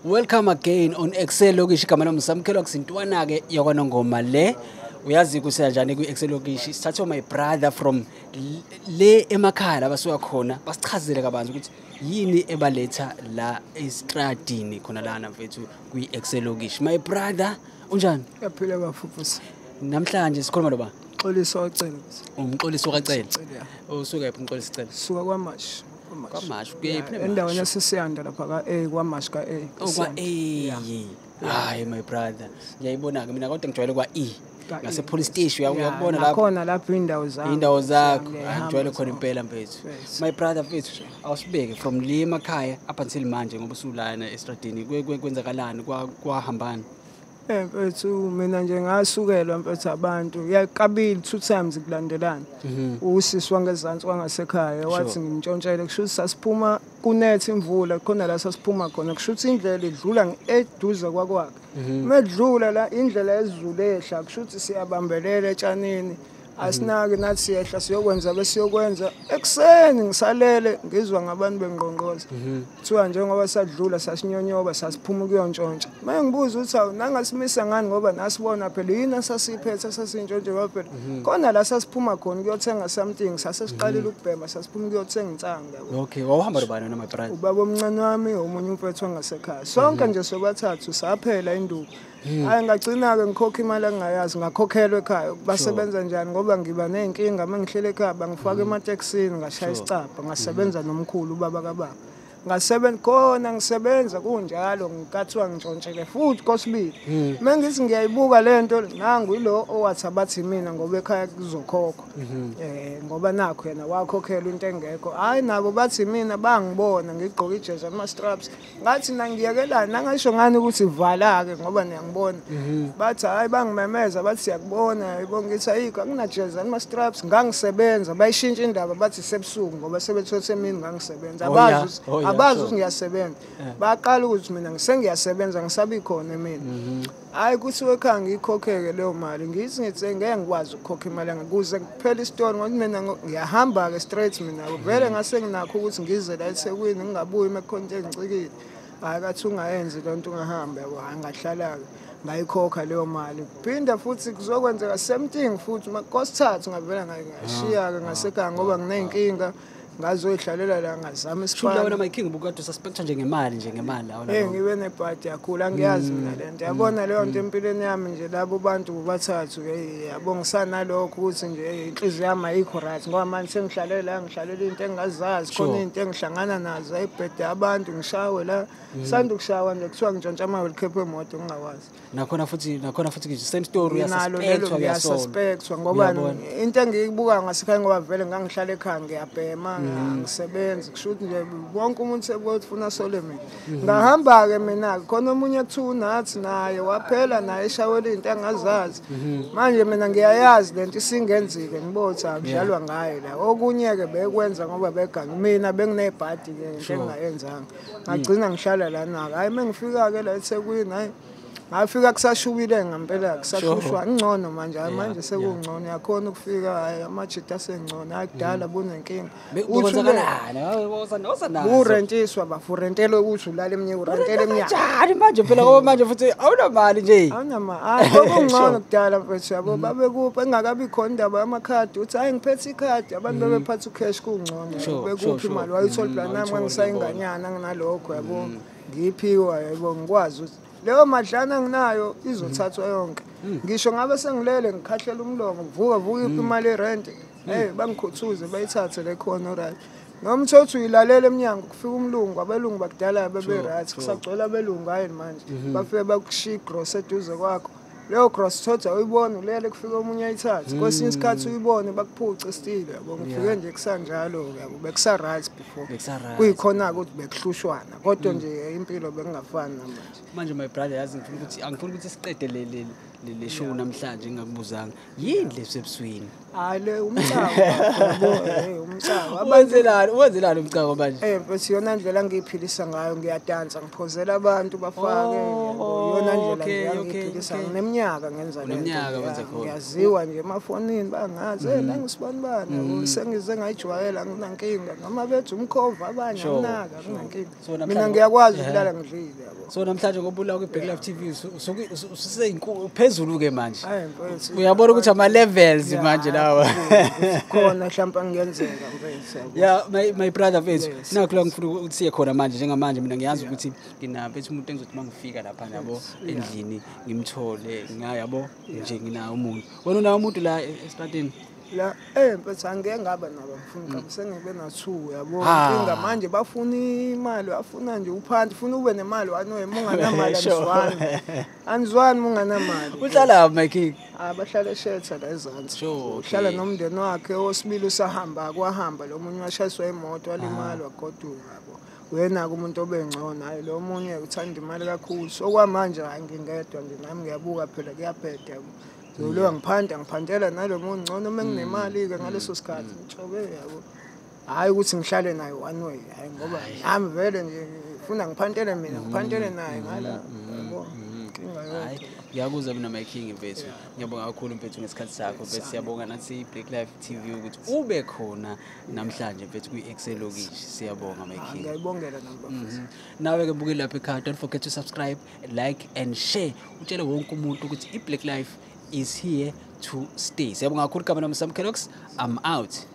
Welcome again on Excel Lokishi igama lami Samkhelo kusintwana ke yakwaNongoma le uyazi kusela njani ku-Excel Lokishi sithathwa my brother from le emakhaya labasuka khona basichazele kabanzi ukuthi yini ebaletha la estradini khona lana mfethu kwi-Excel Lokishi. My brother unjani? Yaphila bafufuse. Namhlanje sikhuluma noba Xoliso wacela. Umxoliso kacela. Usuka yaphi umxoliso cela? Suka kwaMashi. KwaMashi kuyephi endaweni yasesiyanda lapha ka kwaMashi ka kwa hayi my brother ngiyayibona ke mina kodwa ngijwayele kwa ngase police station uyakubona lapho khona lapho indawo zakho ngijwayele khona impela mfethu. My brother mfethu awusibeke from le emakhaya up until manje ngoba usulana estradini kwenzakalani kwahambana. Mfethu mina nje ngasukelwa mfethu abantu yakabili 2 times kulandelana. Usisi wangezansi wangasekhaya wathi ngimtshontshele kushuthi sasiphuma kunethi imvula khona la sasiphuma khona kushuthi indlela idlula eduze kwakwakhe. Medlula la indlela ezulu ehla kushuthi siyabambelela etshanini asinake nathi siyehla siyokwenza besiyokwenza ekseni ngisalele ngizwa ngabantu bengqongqoza kuthiwa njengoba sadlula sasinyonyoba sasiphuma kuyontshontsha mangibuza ukuthi awu nangasimisa ngani ngoba nasibona phela yini sasiphethe sasintshontshe phela khona la sasiphuma khona kuyothenga something sasesiqalile ukubhema sasiphuma kuyothenga insanga. Okay wawuhamba nobani noma my brother? Ubaba omncane wami omunye umfethu wangasekhaya sonke nje sobathathu saphela induku. Hayi ngagcina ke ngikhokha imali engayazi ngakhokhelwa ekhaya basebenza njani ngoba ngiba nenkinga mangihlele ekhaya bangifaka emateksini ngashaya isicapha ngasebenza nomkhulu ubaba kababa ngasebenza khona ngisebenza kunjalo ngikathiwa ngitshontshele futhi kosibili mengithi ngiyayibuka lento nangu yilo owathi abathi mina ngoba ekhaya kuzokhokhwa ngoba nakho yena wakhokhelwa into engekho hayi nabo bathi mina bangibona ngigqoka ijezi ama straps ngathi nangiyekelana nangasho ngani ukuthi vala ke ngoba niyangibona bathi hayi bangimemeza bathi siyakubona yabo ngithi ayikho akunajezi ama straps ngangisebenza bayishintsha indaba bathi sebusuku ngoba sebethothe mina ngangisebenza abazi ukuthi ngiyasebenza baqala ukuthi mina ngisengiyasebenza ngisabi khona mina hayi kuthi ekhaya ngikhokheke leyo mali ngithi ngeke ngikwazi ukukhokha imali ngakuze kuphela istory ngoba mina ngiyahamba ke straight mina vele ngase nginakho ukuthi ngize la eThekwini ngingabuyi mekhonto engicikile hayi kathi ungayenzi lonto ungahamba yabo ngahlala ngayikhokha leyo mali kuphinda futhi kuzokwenzeka same thing futhi makosithathu ngavela ngashiya ke ngasekhaya ngoba nginenkinga ngazoyihlalela la ngazama isifana wena my king ubukade suspect njengemali la ngibe nebhadi yakhula ngiyazi mina lento yabona leyo nto empilweni yami nje labo bantu bathathu yabo ngisanalokho ukuthi nje inhliziyo yami ayikho right ngoba manje sengihlalela into engazazi khona into engihlangana nazo ebhedi abantu ngishawe la sanda ukushawa nje kuthiwa ngintshontsha ama wheel cap emoto ngingawazi nakhona futhi same story uyasuspectwa ngoba into engiyibuka ngasekhaya ngoba vele ngangihlala ekhaya ngiyabhema ngisebenza kushuthi nje wonke umuntu sebofuna sole mina ngahamba ke mina khona omunye kuthi nathi naye waphela naye eshawela into engazazi manje mina ngiyayazi lento isingenzile ngibothi akudlalwa ngayo la okunye ke bekwenza ngoba beganga mina benginebhadi ke into engayenzanga ngagcina ngihlala lana hayi mengifika ke la eThekwini hayi ngafika kusashubile ngempela kusashushwa ngcono manje sekungcono yakhona ukufika hayi amajita asengcono akudala bunenkinga urentiswa bafurentelwe ukuthi ulale eminyaka urentele eminyaka njani manje phela ngoba manje futhi awunamali nje kungcono kudala mfethu yabo babekuphi engakabi khona indaba yamakhadi uthi hayi ngiphethe ikhadi abantu bebephatha ucash kungcono bekuphi imali wayithola plan nami ngisayinganyana nginalokho yabo ngiphiwa yabo ngikwazi ukuthi leyo madlana nginayo izothathwa yonke ngisho ngabe sengilele ngikhahlela umlomo vuka imali erent bangikhuthuze bayithathe le khona right ngomthotho uyilalela eminyango kufika umlungu abelungu bakudala bebe right kusagcwala abelungu hayi manje bafike bakushiya gross eduze kwakho leyo gross thotha uyibona ulele kufika omunye ayithathe kwesinye isikhathi uyibone bakuphuce stile yabo ngifike nje kusanjalo yabo bekusa right before kuyikhona ukuthi bekuhlushwana kodwa nje impilo bekungafani namanje manje my brother yazi angifuni ukuthi siqede le show namhlanje ngingakubuzanga yini lesebusweni hayi le umcawa yabo umcawa wenzelani umcawa manje mfethu yona ndlela ngiyiphilisa ngayo ngiyadansa ngiphozela abantu bafake yona ndlela ngiyiphilisa neminyaka ngenza neminyaka wenza khona ngiyaziwa nje emafonini bangazi nangisibani sengize ngayijwayela nginankinga noma bethu umkhova abanye anginaka nginankinga mina ngiyakwazi ukulala ngidlile yabo so namhlanje ngoba ula ku Black Life TV ususeyinkulu phezulu ke manje uyabona ukuthi ama levels manje lawa khona mhlawumbe angiyenzeka mfethu yeah my brother mfethu nakho la ngifuna ukuthi siye khona manje njengamanje mina ngiyazi ukuthi nginaphethe umuntu engizothi mangifika lapha nabo endlini ngimthole ngiyabo nje nginawo umuntu wena unawo umuntu la estradini la mfethu angeke ngaba nabo ngifuna sengibe na2 yabo inga manje bafuna imali bafuna nje uphansi ufuna ube nemali wanoye munganamali anizwani munganamali uhlala my king bahlala eshetha la ezansi uhlala nomndeni wakhe osibili usahamba kwahamba lo munye washayiswa imoto walimali wagoduka yabo wena umuntu obengcono hayi lo munye uthanda imali kakhulu so kwamanje ngingedwa nje nami ngiyabuka phela kuyabheda yabo lo ngiphandela nalo muntu ngcono menginemali ke ngaleso sikhathi ngijobe yabo hayi ukuthi ngihlale naye one way hayi ngoba nami vele nje ngifuna ngiphandele mina ngiphandele naye ngala yabo hayi ngiyakuzwa mina my king mfethu ngiyabonga kakhulu mfethu ngesikhathi sakho mfethu siyabonga nathi Black Life TV ukuthi ube khona namhlanje mfethu ku-Excel Lokishi siyabonga my king ngiyayibongela namba nawe ke buke lapha ekhaya don't forget to subscribe like and share utshele wonke umuntu ukuthi iBlack Life is here to stay. Siyabonga kakhulu kamera Samkelox. I'm out.